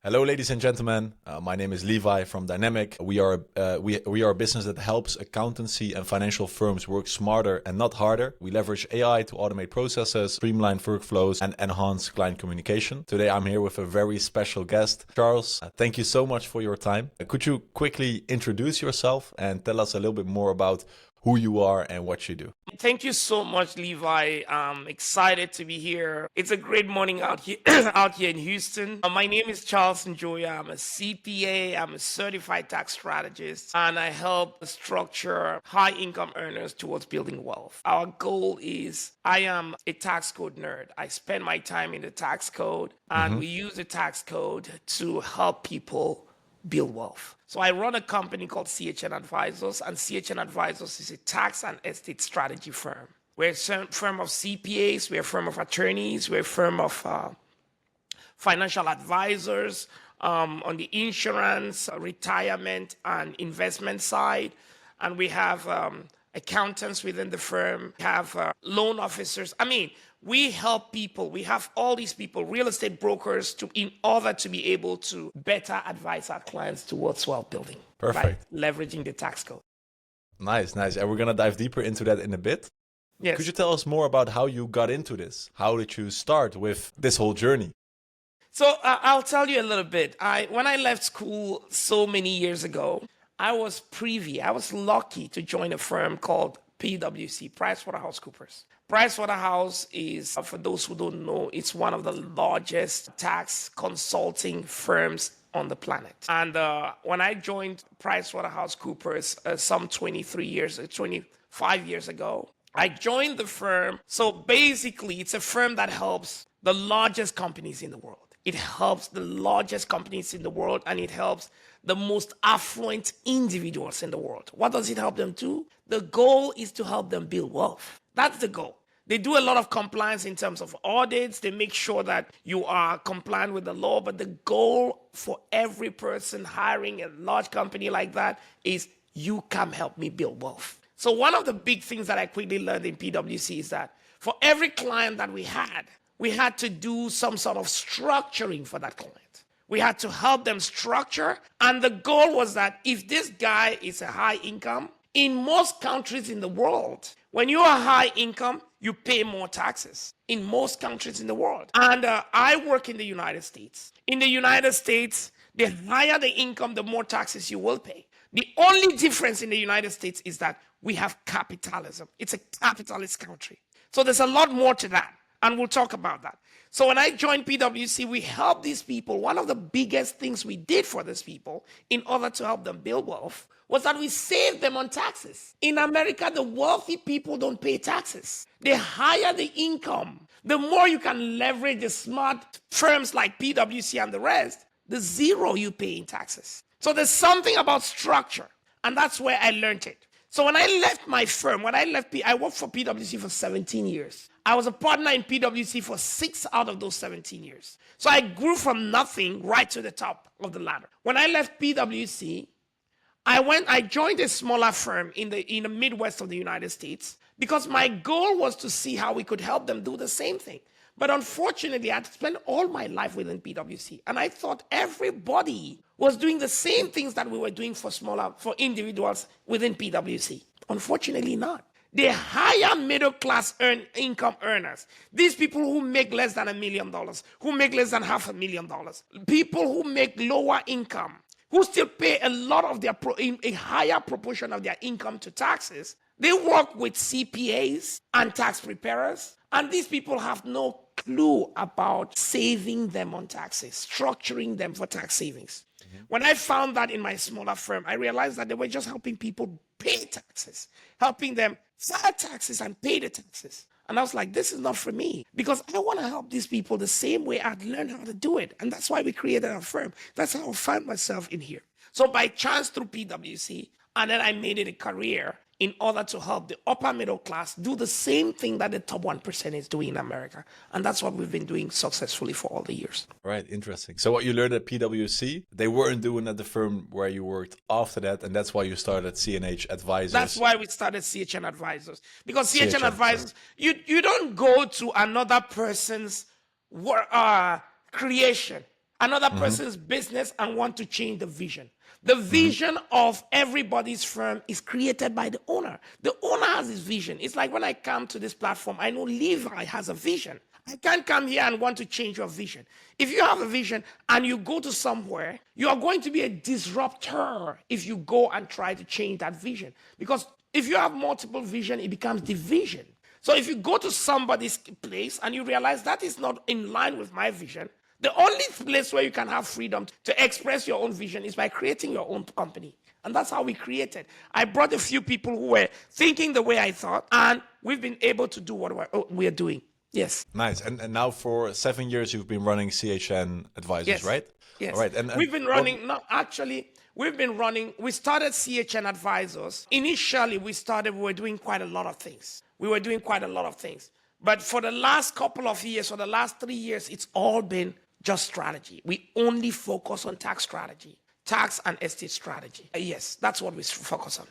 Hello, ladies and gentlemen. My name is Levi from Dynamic. We are a business that helps accountancy and financial firms work smarter and not harder. We leverage AI to automate processes, streamline workflows, and enhance client communication. Today, I'm here with a very special guest, Charles. Thank you so much for your time. Could you quickly introduce yourself and tell us a little bit more about who you are and what you do? Thank you so much, Levi. I'm excited to be here. It's a great morning out here, out here in Houston. My name is Charles Njoya. I'm a CPA. I'm a certified tax strategist, and I help structure high-income earners towards building wealth. Our goal is, I am a tax code nerd. I spend my time in the tax code, and we use the tax code to help people build wealth. So I run a company called CHN Advisors, and CHN Advisors is a tax and estate strategy firm. We're a firm of CPAs, we're a firm of attorneys, we're a firm of financial advisors on the insurance, retirement, and investment side. And we have accountants within the firm, we have loan officers. We help people. We have all these people, real estate brokers, in order to be able to better advise our clients towards wealth building. Perfect. By leveraging the tax code. Nice. And we're going to dive deeper into that in a bit. Yes. Could you tell us more about how you got into this? How did you start with this whole journey? So I'll tell you a little bit. When I left school so many years ago, I was privy. I was lucky to join a firm called PwC, PricewaterhouseCoopers. Pricewaterhouse is, for those who don't know, it's one of the largest tax consulting firms on the planet. And when I joined PricewaterhouseCoopers some 25 years ago, I joined the firm. So basically, it's a firm that helps the largest companies in the world. It helps the largest companies in the world, and it helps the most affluent individuals in the world. What does it help them do? The goal is to help them build wealth. That's the goal. They do a lot of compliance in terms of audits. They make sure that you are compliant with the law. But the goal for every person hiring a large company like that is, you come help me build wealth. So one of the big things that I quickly learned in PwC is that for every client that we had to do some sort of structuring for that client. We had to help them structure. And the goal was that if this guy is a high income, in most countries in the world, when you are high income, you pay more taxes in most countries in the world. And I work in the United States. In the United States, the higher the income, the more taxes you will pay. The only difference in the United States is that we have capitalism. It's a capitalist country. So there's a lot more to that. And we'll talk about that. So when I joined PwC, we helped these people. One of the biggest things we did for these people in order to help them build wealth was that we saved them on taxes. In America, the wealthy people don't pay taxes. The higher the income, the more you can leverage the smart firms like PwC and the rest, the zero you pay in taxes. So there's something about structure, and that's where I learned it. So when I left my firm, I worked for PwC for 17 years. I was a partner in PwC for 6 out of those 17 years. So I grew from nothing right to the top of the ladder. When I left PwC, I joined a smaller firm in the Midwest of the United States because my goal was to see how we could help them do the same thing. But unfortunately, I'd spent all my life within PwC, and I thought everybody was doing the same things that we were doing for individuals within PwC. Unfortunately not. The higher middle class income earners, these people who make less than $1 million, who make less than $500,000, people who make lower income, who still pay a lot of a higher proportion of their income to taxes, they work with CPAs and tax preparers, and these people have no clue about saving them on taxes, structuring them for tax savings. When I found that in my smaller firm, I realized that they were just helping people pay taxes, helping them file taxes and pay the taxes. And I was like, this is not for me, because I want to help these people the same way I'd learned how to do it. And that's why we created our firm. That's how I found myself in here. So by chance through PwC, and then I made it a career in order to help the upper middle class do the same thing that the top 1% is doing in America. And that's what we've been doing successfully for all the years. Right, interesting. So what you learned at PwC, they weren't doing at the firm where you worked after that, and that's why you started CHN Advisors. That's why we started CHN Advisors. Because CHN Advisors, you don't go to another person's creation another person's business and want to change the vision. The vision of everybody's firm is created by the owner. The owner has his vision. It's like when I come to this platform, I know Levi has a vision. I can't come here and want to change your vision. If you have a vision and you go to somewhere, you are going to be a disruptor if you go and try to change that vision. Because if you have multiple vision, it becomes division. So if you go to somebody's place and you realize that is not in line with my vision, the only place where you can have freedom to express your own vision is by creating your own company. And that's how we created. I brought a few people who were thinking the way I thought, and we've been able to do what we're doing. Yes. Nice. And now for 7 years, you've been running CHN Advisors, Yes. right? Yes. All right. And we've been running, we started CHN Advisors. Initially, we were doing quite a lot of things. But for the last couple of years, for the last 3 years, it's all been just strategy. We only focus on tax strategy, tax and estate strategy. Yes, that's what we focus on.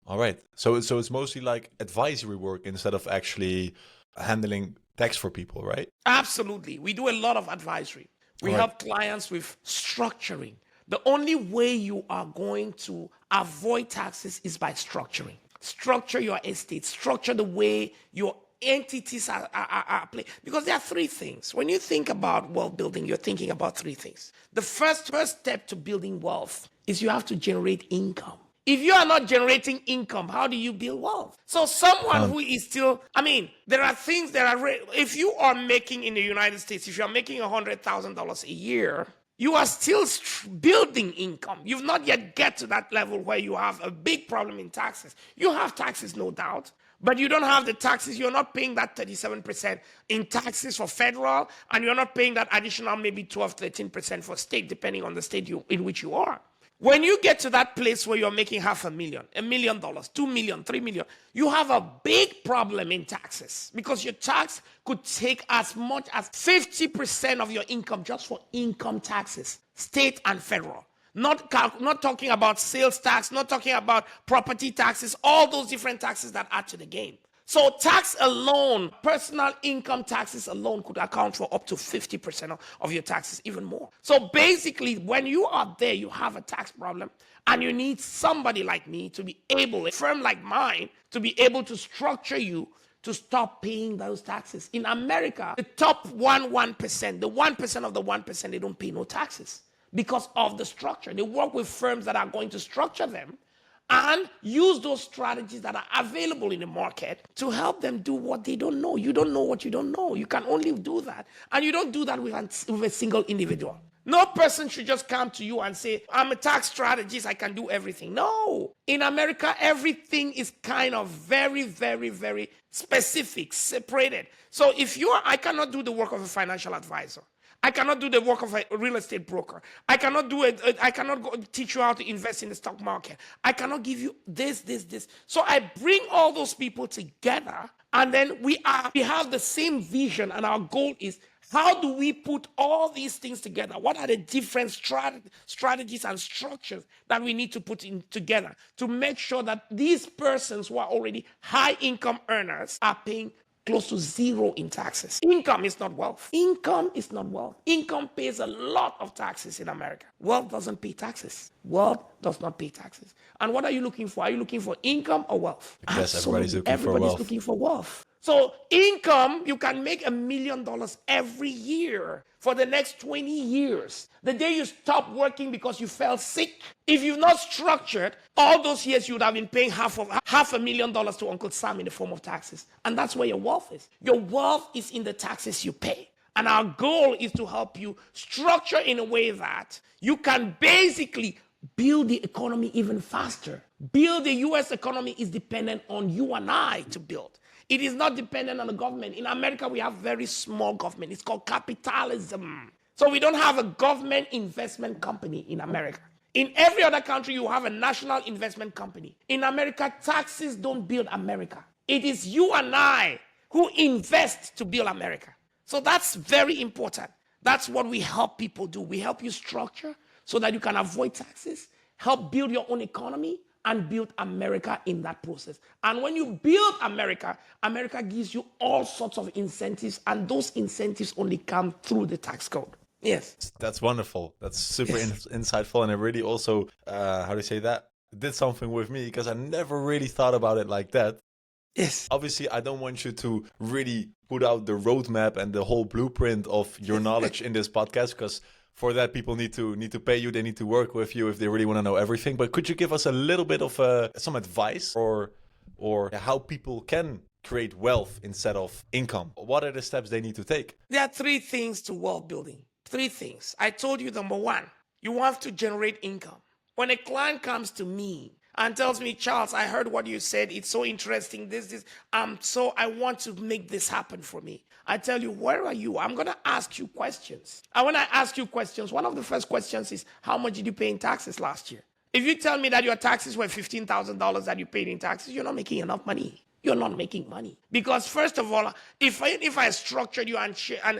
All right. So it's mostly like advisory work instead of actually handling tax for people, right? Absolutely. We do a lot of advisory. We help clients with structuring. The only way you are going to avoid taxes is by structuring. Structure your estate, structure the way your entities are playing. Because there are three things. When you think about wealth building, you're thinking about three things. The first step to building wealth is you have to generate income. If you are not generating income, how do you build wealth? So someone who is still, there are things that are, if you are making in the United States, if you're making $100,000 a year, you are still building income. You've not yet get to that level where you have a big problem in taxes. You have taxes, no doubt, but you don't have the taxes. You're not paying that 37% in taxes for federal, and you're not paying that additional maybe 12, 13% for state, depending on the state in which you are. When you get to that place where you're making $500,000, $1 million, $2 million, $3 million, you have a big problem in taxes because your tax could take as much as 50% of your income just for income taxes, state and federal. Not talking about sales tax, not talking about property taxes, all those different taxes that add to the game. So tax alone, personal income taxes alone could account for up to 50% of your taxes, even more. So basically, when you are there, you have a tax problem, and you need somebody like me to be able, a firm like mine, to be able to structure you to stop paying those taxes. In America, the top 1%, the 1% of the 1%, they don't pay no taxes because of the structure. They work with firms that are going to structure them and use those strategies that are available in the market to help them do what they don't know. You don't know what you don't know. You can only do that. And you don't do that with a single individual. No person should just come to you and say, I'm a tax strategist, I can do everything. No. In America, everything is kind of very, very, very specific, separated. So I cannot do the work of a financial advisor. I cannot do the work of a real estate broker. I cannot do it. I cannot go teach you how to invest in the stock market. I cannot give you this. So I bring all those people together, and then we have the same vision, and our goal is, how do we put all these things together? What are the different strategies and structures that we need to put in together to make sure that these persons who are already high income earners are paying close to zero in taxes? Income is not wealth. Income is not wealth. Income pays a lot of taxes in America. Wealth doesn't pay taxes. Wealth does not pay taxes. And what are you looking for? Are you looking for income or wealth? Yes, everybody's looking for wealth. Everybody's looking for wealth. So income, you can make $1 million every year for the next 20 years. The day you stop working because you fell sick, if you've not structured, all those years you would have been paying $500,000 to Uncle Sam in the form of taxes. And that's where your wealth is. Your wealth is in the taxes you pay. And our goal is to help you structure in a way that you can basically build the economy even faster. Build the U.S. economy is dependent on you and I to build. It is not dependent on the government. In America, we have very small government. It's called capitalism. So we don't have a government investment company in America. In every other country, you have a national investment company. In America, taxes don't build America. It is you and I who invest to build America. So that's very important. That's what we help people do. We help you structure so that you can avoid taxes, help build your own economy, and build America in that process. And when you build America, America gives you all sorts of incentives, and those incentives only come through the tax code. Yes. That's wonderful. That's super insightful. And it really also, how do you say that? It did something with me because I never really thought about it like that. Yes. Obviously, I don't want you to really put out the roadmap and the whole blueprint of your knowledge in this podcast, because for that, people need to pay you. They need to work with you if they really want to know everything. But could you give us a little bit of some advice or how people can create wealth instead of income? What are the steps they need to take? There are 3 things to wealth building. 3 things. I told you, number 1, you have to generate income. When a client comes to me and tells me, Charles, I heard what you said. It's so interesting. This. So I want to make this happen for me. I tell you, where are you? I'm going to ask you questions. And when I ask you questions, one of the first questions is, how much did you pay in taxes last year? If you tell me that your taxes were $15,000 that you paid in taxes, you're not making enough money. You're not making money. Because first of all, if I structured you and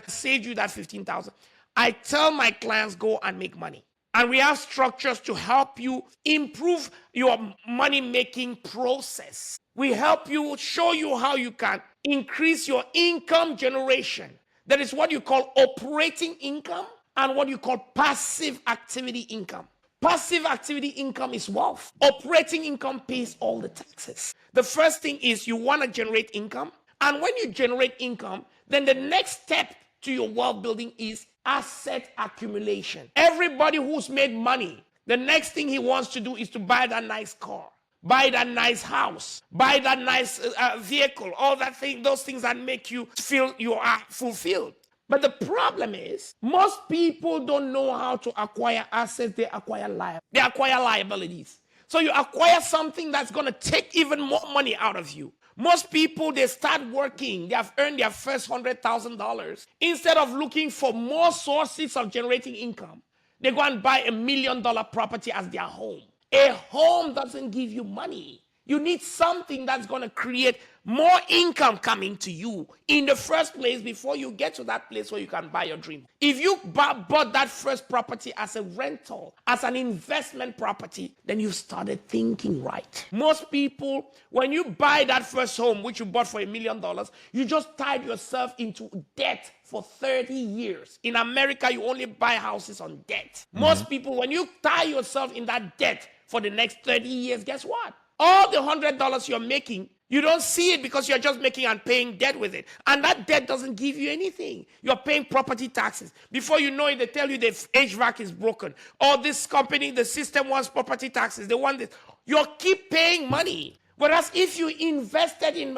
saved you that $15,000, I tell my clients, go and make money. And we have structures to help you improve your money-making process. We help you, show you how you can increase your income generation. That is what you call operating income and what you call passive activity income. Passive activity income is wealth. Operating income pays all the taxes. The first thing is you want to generate income. And when you generate income, then the next step to your wealth building is asset accumulation. Everybody who's made money, the next thing he wants to do is to buy that nice car, buy that nice house, buy that nice vehicle, all that thing, those things that make you feel you are fulfilled. But the problem is, most people don't know how to acquire assets. They acquire liabilities. So you acquire something that's going to take even more money out of you. Most people, they start working. They have earned their first $100,000. Instead of looking for more sources of generating income, they go and buy $1 million property as their home. A home doesn't give you money. You need something that's going to create more income coming to you in the first place before you get to that place where you can buy your dream. If you bought that first property as a rental, as an investment property, then you started thinking right. Most people, when you buy that first home, which you bought for $1 million, you just tied yourself into debt for 30 years. In America, you only buy houses on debt. Most people, when you tie yourself in that debt for the next 30 years, guess what? All the $100 you're making, you don't see it because you're just making and paying debt with it. And that debt doesn't give you anything. You're paying property taxes. Before you know it, they tell you the HVAC is broken. Or this company, the system wants property taxes. They want this. You keep paying money. Whereas if you invested in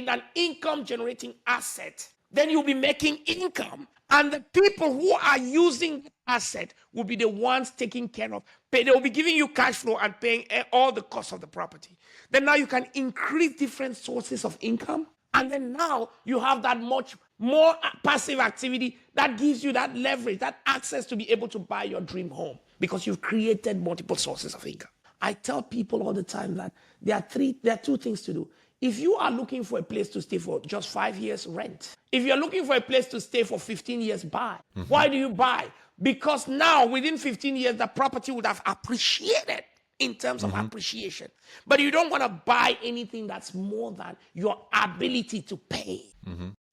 an income generating asset, then you'll be making income. And the people who are using the asset will be the ones taking care of. They will be giving you cash flow and paying all the costs of the property. Then now you can increase different sources of income. And then now you have that much more passive activity that gives you that leverage, that access to be able to buy your dream home because you've created multiple sources of income. I tell people all the time that there are 2 things to do. If you are looking for a place to stay for just 5 years, rent. If you're looking for a place to stay for 15 years, buy. Why do you buy? Because now, within 15 years, the property would have appreciated in terms of appreciation. But you don't want to buy anything that's more than your ability to pay.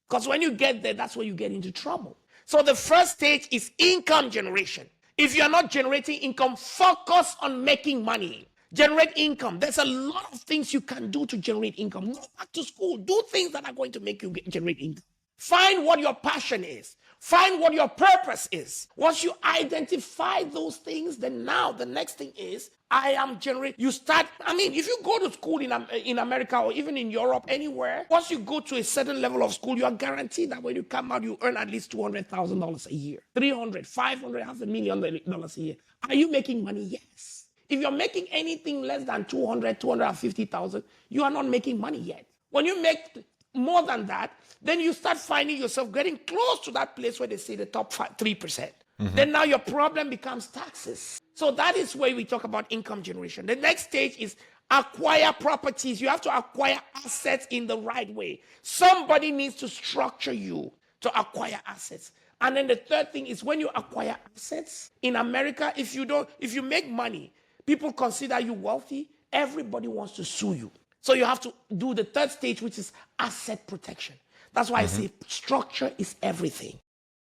Because when you get there, that's where you get into trouble. So the first stage is income generation. If you're not generating income, focus on making money. Generate income. There's a lot of things you can do to generate income. Go back to school. Do things that are going to make you generate income. Find what your passion is. Find what your purpose is. Once you identify those things, then now the next thing is, if you go to school in America or even in Europe, anywhere, once you go to a certain level of school, you are guaranteed that when you come out, you earn at least $200,000 a year, $300,000, $500,000, $500,000 a year. Are you making money? Yes. If you're making anything less than $200,000, $250,000, you are not making money yet. When you make more than that, then you start finding yourself getting close to that place where they say the top 3%. Then now your problem becomes taxes. So that is where we talk about income generation. The next stage is acquire properties. You have to acquire assets in the right way. Somebody needs to structure you to acquire assets. And then the third thing is when you acquire assets in America, if you make money, people consider you wealthy, everybody wants to sue you. So you have to do the third stage, which is asset protection. That's why I say structure is everything.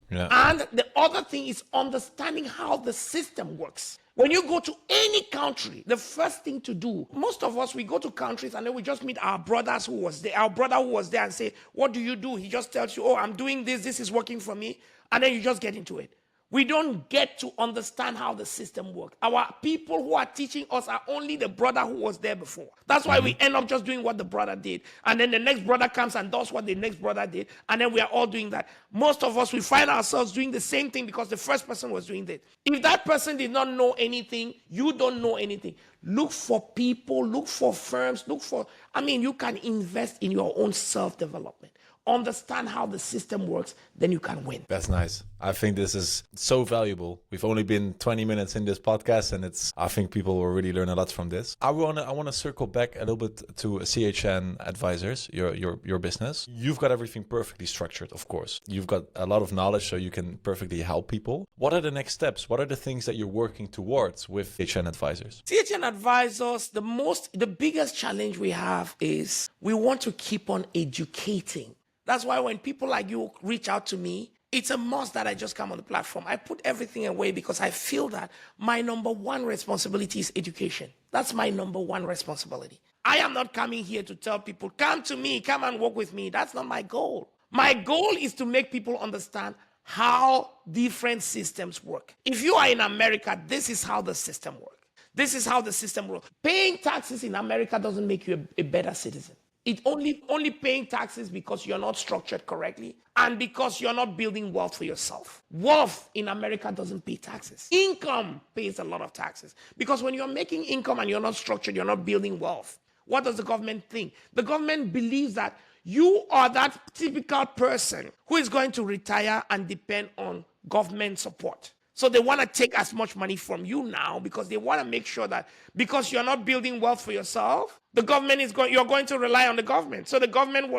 Yeah. And the other thing is understanding how the system works. When you go to any country, the first thing to do, most of us, we go to countries and then we just meet our brothers who was there, our brother who was there and say, what do you do? He just tells you, oh, I'm doing this, this is working for me. And then you just get into it. We don't get to understand how the system works. Our people who are teaching us are only the brother who was there before. That's why we end up just doing what the brother did. And then the next brother comes and does what the next brother did. And then we are all doing that. Most of us, we find ourselves doing the same thing because the first person was doing that. If that person did not know anything, you don't know anything. Look for people, look for firms, you can invest in your own self-development. Understand how the system works, then you can win. That's nice. I think this is so valuable. We've only been 20 minutes in this podcast, and I think people will really learn a lot from this. I want to circle back a little bit to CHN Advisors, your business. You've got everything perfectly structured, of course. You've got a lot of knowledge, so you can perfectly help people. What are the next steps? What are the things that you're working towards with CHN Advisors? CHN Advisors, the biggest challenge we have is we want to keep on educating. That's why when people like you reach out to me, it's a must that I just come on the platform. I put everything away because I feel that my number one responsibility is education. That's my number one responsibility. I am not coming here to tell people, come to me, come and work with me. That's not my goal. My goal is to make people understand how different systems work. If you are in America, this is how the system works. This is how the system works. Paying taxes in America doesn't make you a better citizen. It only paying taxes because you're not structured correctly and because you're not building wealth for yourself. Wealth in America doesn't pay taxes. Income pays a lot of taxes because when you're making income and you're not structured, you're not building wealth. What does the government think? The government believes that you are that typical person who is going to retire and depend on government support. So they want to take as much money from you now because they want to make sure that because you're not building wealth for yourself, the government you're going to rely on the government. So the government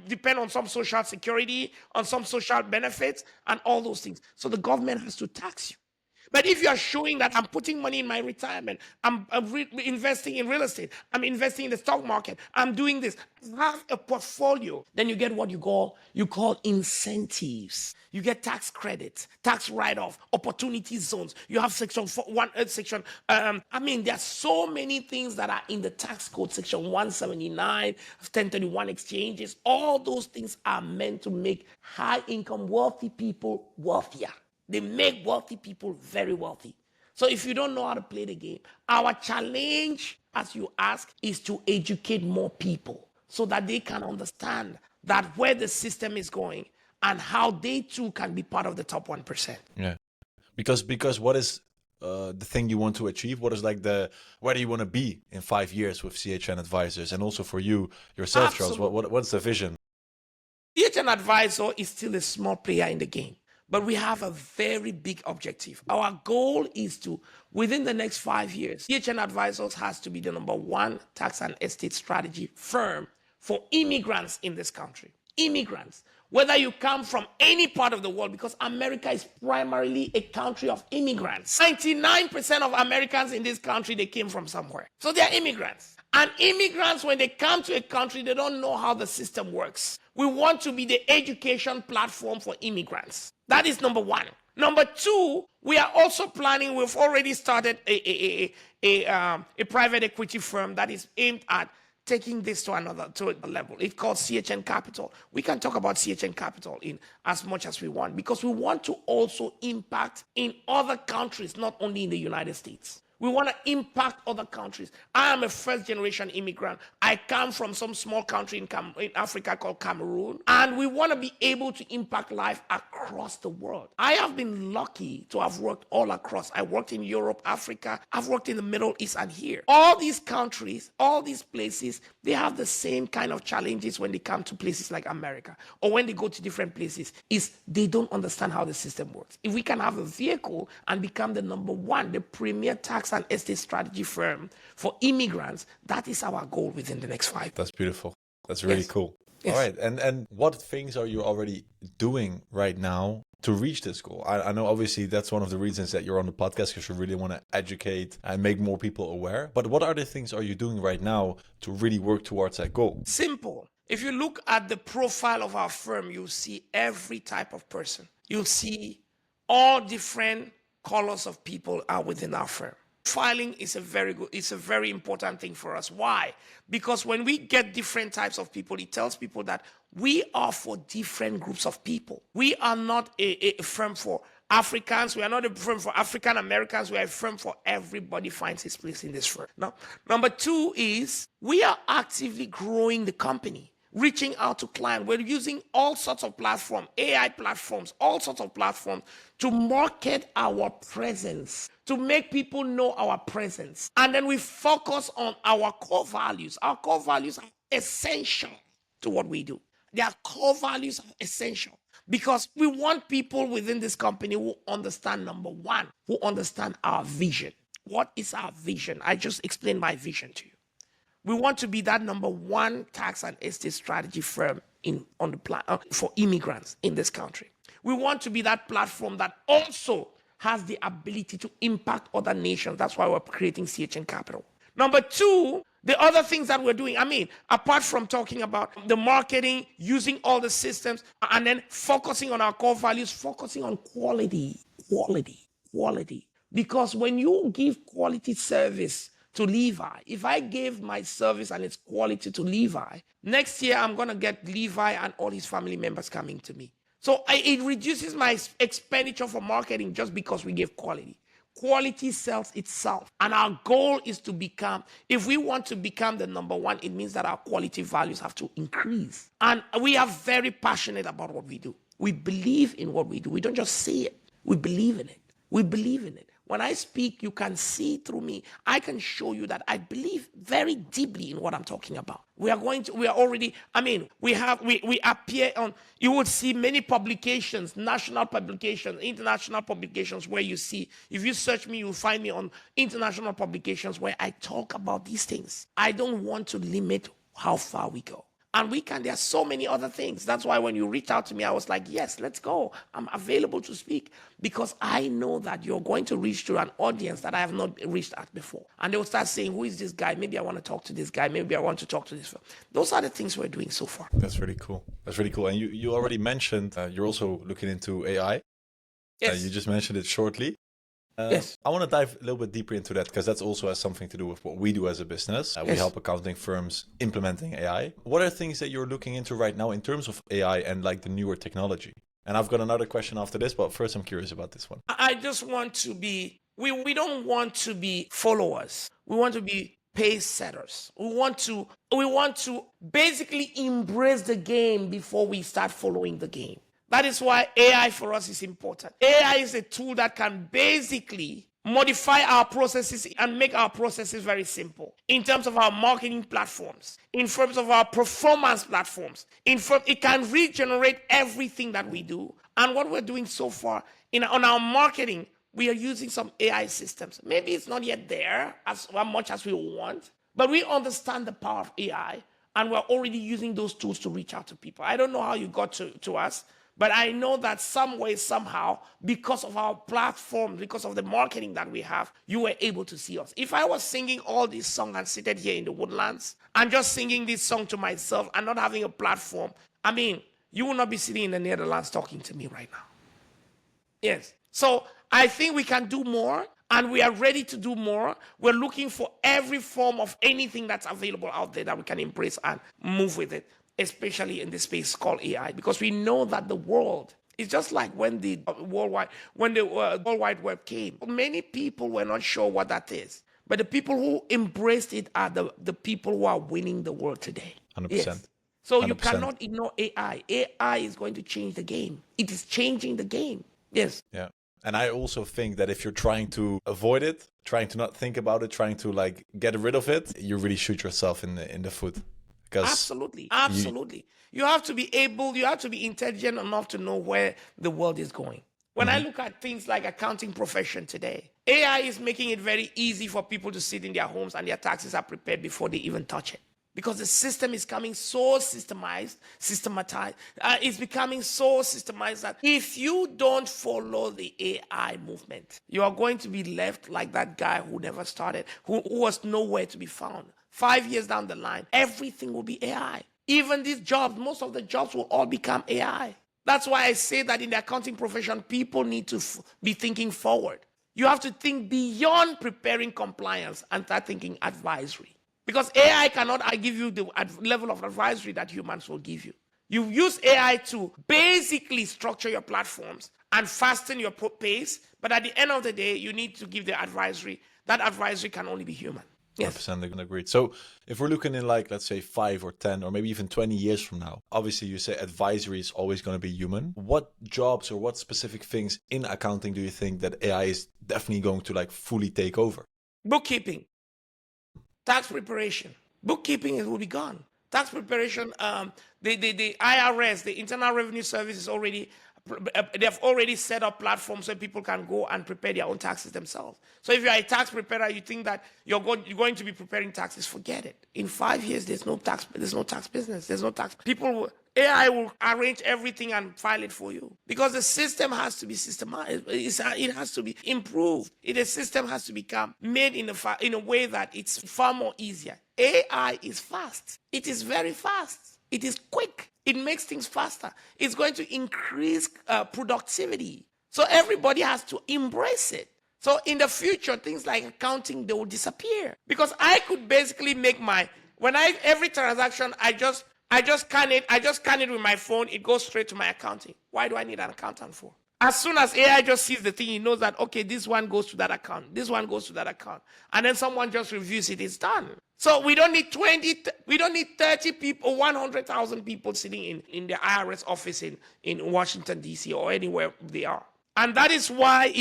depend on some social security, on some social benefits, and all those things. So the government has to tax you. But if you are showing that I'm putting money in my retirement, I'm investing in real estate, I'm investing in the stock market, I'm doing this, have a portfolio, then you get what you call incentives. You get tax credits, tax write-off, opportunity zones. You have section. There are so many things that are in the tax code, section 179, 1031 exchanges. All those things are meant to make high-income, wealthy people wealthier. They make wealthy people very wealthy. So if you don't know how to play the game, our challenge, as you ask, is to educate more people so that they can understand that where the system is going and how they too can be part of the top 1%. Yeah. Because what is the thing you want to achieve? What is where do you want to be in 5 years with CHN Advisors? And also for you yourself, Charles, what's the vision? CHN Advisor is still a small player in the game. But we have a very big objective. Our goal is to, within the next 5 years, CHN Advisors has to be the number one tax and estate strategy firm for immigrants in this country. Immigrants, whether you come from any part of the world, because America is primarily a country of immigrants. 99% of Americans in this country, they came from somewhere. So they're immigrants. And immigrants, when they come to a country, they don't know how the system works. We want to be the education platform for immigrants. That is number one. Number two, we are also planning, we've already started a private equity firm that is aimed at taking this to another level. It's called CHN Capital. We can talk about CHN Capital in as much as we want because we want to also impact in other countries, not only in the United States. We want to impact other countries. I am a first-generation immigrant. I come from some small country in Africa called Cameroon. And we want to be able to impact life across the world. I have been lucky to have worked all across. I worked in Europe, Africa. I've worked in the Middle East and here. All these countries, all these places, they have the same kind of challenges when they come to places like America or when they go to different places, is they don't understand how the system works. If we can have a vehicle and become the number one, the premier tax and estate strategy firm for immigrants, that is our goal within the next 5 years. That's beautiful. That's really cool. Yes. All right. And what things are you already doing right now to reach this goal? I know obviously that's one of the reasons that you're on the podcast, because you really want to educate and make more people aware. But what other things are you doing right now to really work towards that goal? Simple. If you look at the profile of our firm, you'll see every type of person. You'll see all different colors of people are within our firm. Filing is it's a very important thing for us. Why? Because when we get different types of people, it tells people that we are for different groups of people. We are not a firm for Africans. We are not a firm for African Americans. We are a firm for everybody finds his place in this firm. Now, number two is we are actively growing the company, reaching out to clients. We're using all sorts of platforms, AI platforms, all sorts of platforms to market our presence, to make people know our presence. And then we focus on our core values. Our core values are essential to what we do. Their core values are essential because we want people within this company who understand, number one, who understand our vision. What is our vision? I just explained my vision to you. We want to be that number one tax and estate strategy firm on the for immigrants in this country. We want to be that platform that also has the ability to impact other nations. That's why we're creating CHN Capital. Number two, the other things that we're doing, apart from talking about the marketing, using all the systems, and then focusing on our core values, focusing on quality. Because when you give quality service to Levi, if I gave my service and its quality to Levi, next year I'm going to get Levi and all his family members coming to me. So it reduces my expenditure for marketing just because we give quality. Quality sells itself. And our goal is to become, if we want to become the number one, it means that our quality values have to increase. And we are very passionate about what we do. We believe in what we do. We don't just say it. We believe in it. We believe in it. When I speak, you can see through me. I can show you that I believe very deeply in what I'm talking about. We appear on, you would see many publications, national publications, international publications where you see, if you search me, you'll find me on international publications where I talk about these things. I don't want to limit how far we go. And there are so many other things. That's why when you reached out to me, I was like, yes, let's go. I'm available to speak because I know that you're going to reach to an audience that I have not reached at before. And they will start saying, who is this guy? Maybe I want to talk to this guy. Maybe I want to talk to this firm. Those are the things we're doing so far. That's really cool. And you already mentioned you're also looking into AI. Yes. You just mentioned it shortly. Yes. I want to dive a little bit deeper into that because that also has something to do with what we do as a business. We help accounting firms implementing AI. What are things that you're looking into right now in terms of AI and like the newer technology? And I've got another question after this, but first I'm curious about this one. I just want to be, we don't want to be followers. We want to be pace setters. We want to basically embrace the game before we start following the game. That is why AI for us is important. AI is a tool that can basically modify our processes and make our processes very simple. In terms of our marketing platforms, in terms of our performance platforms, it can regenerate everything that we do. And what we're doing so far on our marketing, we are using some AI systems. Maybe it's not yet there as much as we want, but we understand the power of AI and we're already using those tools to reach out to people. I don't know how you got to us, but I know that some way, somehow, because of our platform, because of the marketing that we have, you were able to see us. If I was singing all these songs and seated here in the woodlands and just singing this song to myself and not having a platform, you will not be sitting in the Netherlands talking to me right now. Yes. So I think we can do more and we are ready to do more. We're looking for every form of anything that's available out there that we can embrace and move with it, especially in this space called AI, because we know that the world is just like when the World Wide Web came. Many people were not sure what that is, but the people who embraced it are the people who are winning the world today. 100%. Yes. So 100%. You cannot ignore AI. AI is going to change the game. It is changing the game. Yes. Yeah. And I also think that if you're trying to avoid it, trying to not think about it, trying to like get rid of it, you really shoot yourself in the foot. Absolutely. You have to be intelligent enough to know where the world is going. When I look at things like accounting profession today, AI is making it very easy for people to sit in their homes and their taxes are prepared before they even touch it. Because the system is coming so systematized. It's becoming so systemized that if you don't follow the AI movement, you are going to be left like that guy who never started, who was nowhere to be found. 5 years down the line, everything will be AI. Even these jobs, most of the jobs will all become AI. That's why I say that in the accounting profession, people need to be thinking forward. You have to think beyond preparing compliance and start thinking advisory. Because AI cannot give you the level of advisory that humans will give you. You use AI to basically structure your platforms and fasten your pace, but at the end of the day, you need to give the advisory. That advisory can only be human. Yes. 100% agreed. So if we're looking in like, let's say 5 or 10 or maybe even 20 years from now, obviously you say advisory is always going to be human. What jobs or what specific things in accounting do you think that AI is definitely going to like fully take over? Bookkeeping, tax preparation. Bookkeeping will be gone. Tax preparation, the IRS, the Internal Revenue Service is already, they've already set up platforms where people can go and prepare their own taxes themselves. So if you're a tax preparer, you think that you're going to be preparing taxes, forget it. In 5 years, there's no tax business. There's no tax. AI will arrange everything and file it for you because the system has to be systemized. It has to be improved. The system has to become made in a way that it's far more easier. AI is fast. It is very fast. It is quick. It makes things faster. It's going to increase productivity. So everybody has to embrace it. So in the future, things like accounting, they will disappear. Because I could basically make every transaction, I just scan it with my phone, it goes straight to my accounting. Why do I need an accountant for? As soon as AI just sees the thing, it knows that, okay, this one goes to that account, this one goes to that account. And then someone just reviews it, it's done. So we don't need 30 people, 100,000 people sitting in the IRS office in Washington, D.C. or anywhere they are. And that is why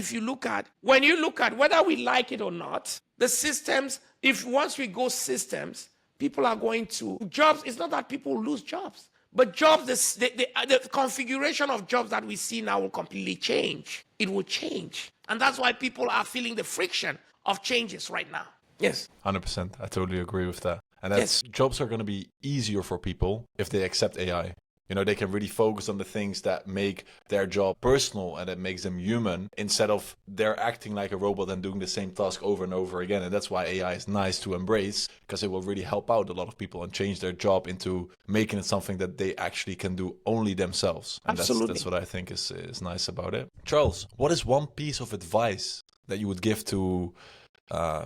when you look at whether we like it or not, the systems, once we go systems, people are going to jobs. It's not that people lose jobs, but jobs, the configuration of jobs that we see now will completely change. It will change. And that's why people are feeling the friction of changes right now. Yes. 100%. I totally agree with that. And that's jobs are going to be easier for people if they accept AI. You know, they can really focus on the things that make their job personal and that makes them human instead of they're acting like a robot and doing the same task over and over again. And that's why AI is nice to embrace because it will really help out a lot of people and change their job into making it something that they actually can do only themselves. And Absolutely. That's what I think is nice about it. Charles, what is one piece of advice that you would give to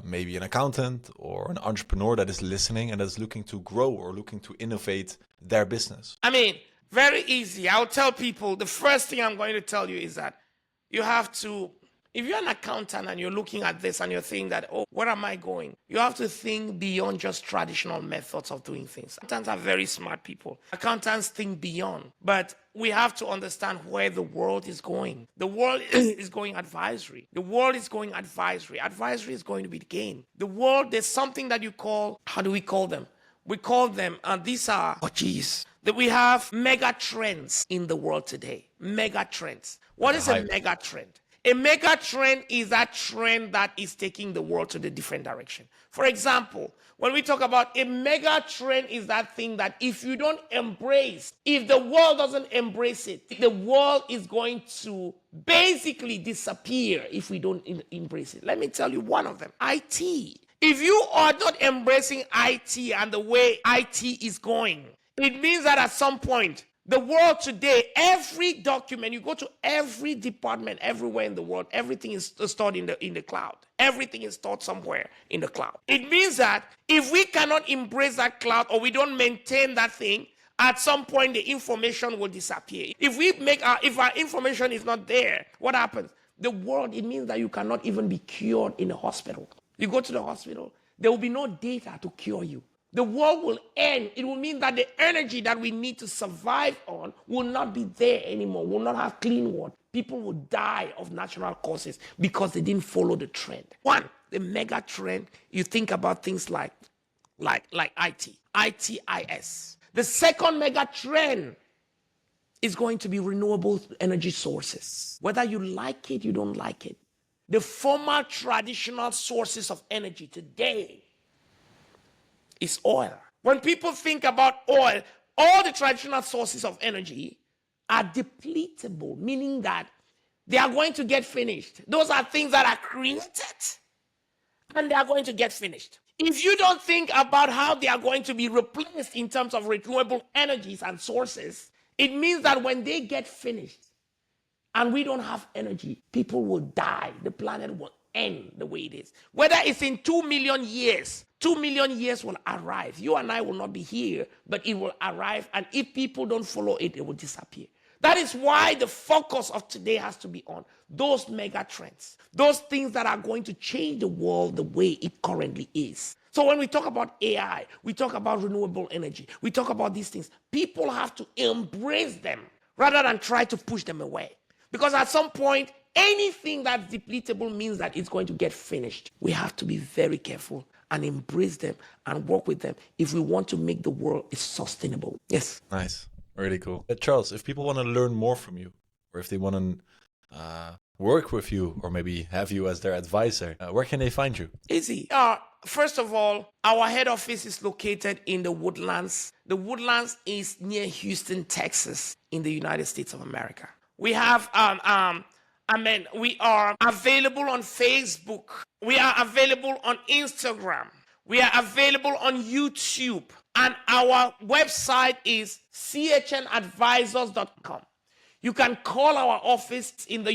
maybe an accountant or an entrepreneur that is listening and that is looking to grow or looking to innovate their business? I mean, very easy. I'll tell people, the first thing I'm going to tell you is that you have to, if you're an accountant and you're looking at this and you're thinking that, oh, where am I going? You have to think beyond just traditional methods of doing things. Accountants are very smart people. Accountants think beyond, but we have to understand where the world is going. The world is going advisory. The world is going advisory. Advisory is going to be the game. The world, there's something that you call, how do we call them? We call them, these are, that we have mega trends in the world today. Mega trends. What is a mega trend? A mega trend is that trend that is taking the world to the different direction. For example, when we talk about a mega trend is that thing that if you don't embrace, if the world doesn't embrace it, the world is going to basically disappear if we don't embrace it. Let me tell you one of them, IT. If you are not embracing IT and the way IT is going, it means that at some point, the world today, every document, you go to every department everywhere in the world, everything is stored in the cloud. Everything is stored somewhere in the cloud. It means that if we cannot embrace that cloud or we don't maintain that thing, at some point the information will disappear. If our information is not there, what happens? The world, it means that you cannot even be cured in a hospital. You go to the hospital, there will be no data to cure you. The world will end. It will mean that the energy that we need to survive on will not be there anymore. We'll not have clean water. People will die of natural causes because they didn't follow the trend. One, the mega trend, you think about things like IT, ITIS. The second mega trend is going to be renewable energy sources. Whether you like it, you don't like it. The former traditional sources of energy today is oil. When people think about oil, all the traditional sources of energy are depletable, meaning that they are going to get finished. Those are things that are created and they are going to get finished. If you don't think about how they are going to be replaced in terms of renewable energies and sources, it means that when they get finished and we don't have energy, people will die. The planet will end the way it is. Whether it's in 2 million years, 2 million years will arrive. You and I will not be here, but it will arrive. And if people don't follow it, it will disappear. That is why the focus of today has to be on those mega trends, those things that are going to change the world the way it currently is. So when we talk about AI, we talk about renewable energy, we talk about these things, people have to embrace them rather than try to push them away. Because at some point, anything that's depletable means that it's going to get finished. We have to be very careful and embrace them and work with them if we want to make the world sustainable. Yes. Nice. Really cool. Charles, if people want to learn more from you, or if they want to work with you, or maybe have you as their advisor, where can they find you? Easy. First of all, our head office is located in the Woodlands. The Woodlands is near Houston, Texas, in the United States of America. We have, we are available on Facebook. We are available on Instagram. We are available on YouTube. And our website is CHNadvisors.com. You can call our office in the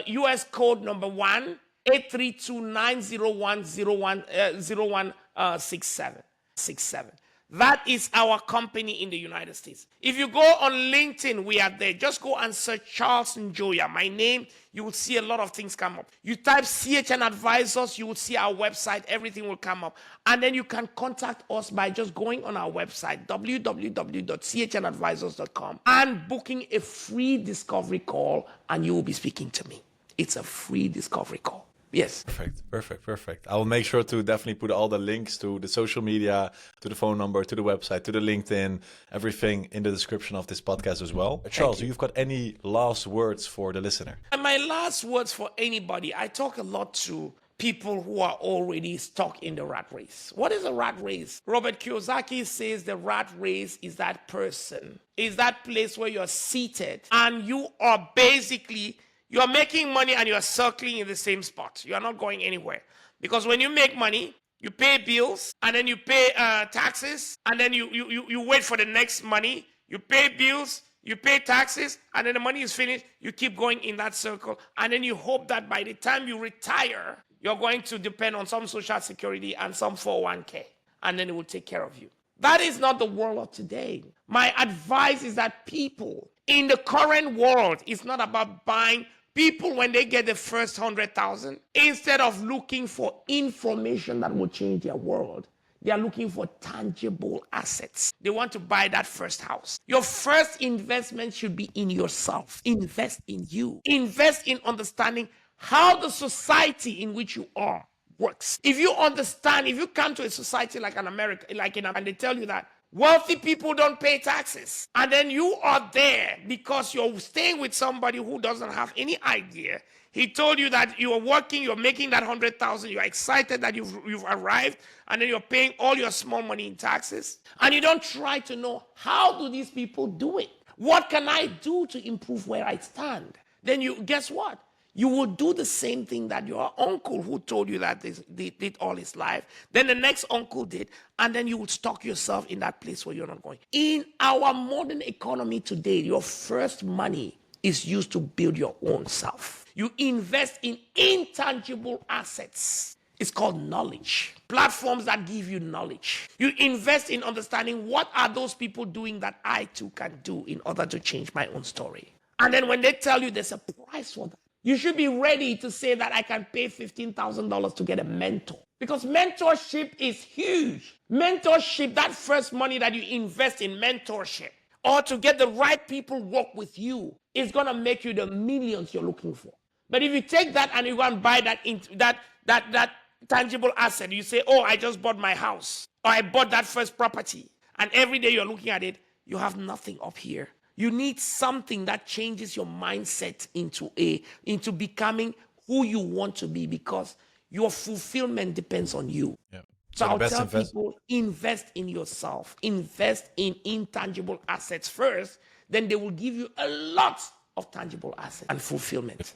US code number 1-832-901-0167. That is our company in the United States. If you go on LinkedIn, we are there. Just go and search Charles Njoya, my name. You will see a lot of things come up. You type CHN Advisors, you will see our website. Everything will come up. And then you can contact us by just going on our website, www.chnadvisors.com, and booking a free discovery call, and you will be speaking to me. It's a free discovery call. Yes. Perfect. I will make sure to definitely put all the links to the social media, to the phone number, to the website, to the LinkedIn, everything in the description of this podcast as well. Charles, you've got any last words for the listener? And my last words for anybody, I talk a lot to people who are already stuck in the rat race. What is a rat race? Robert Kiyosaki says the rat race is that person, is that place where you're seated and you are basically... you're making money and you're circling in the same spot. You're not going anywhere. Because when you make money, you pay bills, and then you pay taxes, and then you wait for the next money. You pay bills, you pay taxes, and then the money is finished. You keep going in that circle, and then you hope that by the time you retire, you're going to depend on some social security and some 401k, and then it will take care of you. That is not the world of today. My advice is that people in the current world, it's not about buying. People, when they get the first 100,000, instead of looking for information that will change their world, they are looking for tangible assets. They want to buy that first house. Your first investment should be in yourself. Invest in you. Invest in understanding how the society in which you are works. If you understand, if you come to a society like an America, and they tell you that wealthy people don't pay taxes, and then you are there because you're staying with somebody who doesn't have any idea. He told you that you are working, you're making that 100,000, you're excited that you've arrived, and then you're paying all your small money in taxes, and you don't try to know, how do these people do it? What can I do to improve where I stand? Then guess what? You will do the same thing that your uncle who told you that they did all his life, then the next uncle did, and then you will stuck yourself in that place where you're not going. In our modern economy today, your first money is used to build your own self. You invest in intangible assets. It's called knowledge. Platforms that give you knowledge. You invest in understanding what are those people doing that I too can do in order to change my own story. And then when they tell you there's a price for that, you should be ready to say that I can pay $15,000 to get a mentor. Because mentorship is huge. Mentorship, that first money that you invest in mentorship, or to get the right people work with you, is going to make you the millions you're looking for. But if you take that and you go and buy that tangible asset, you say, oh, I just bought my house, or I bought that first property, and every day you're looking at it, you have nothing up here. You need something that changes your mindset into becoming who you want to be, because your fulfillment depends on you. Yeah. So I'll tell people, invest in yourself. Invest in intangible assets first. Then they will give you a lot of tangible assets and fulfillment.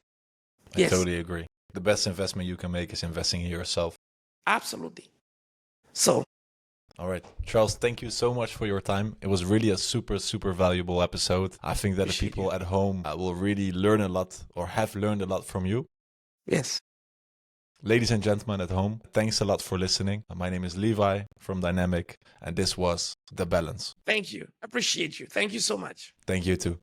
I totally agree. The best investment you can make is investing in yourself. Absolutely. So, All right, Charles, thank you so much for your time. It was really a super, super valuable episode. I think that the appreciate people you. at home will really learn a lot or have learned a lot from you. Yes. Ladies and gentlemen at home, thanks a lot for listening. My name is Levi from Dynamic, and this was The Balance. Thank you. Appreciate you. Thank you so much. Thank you too.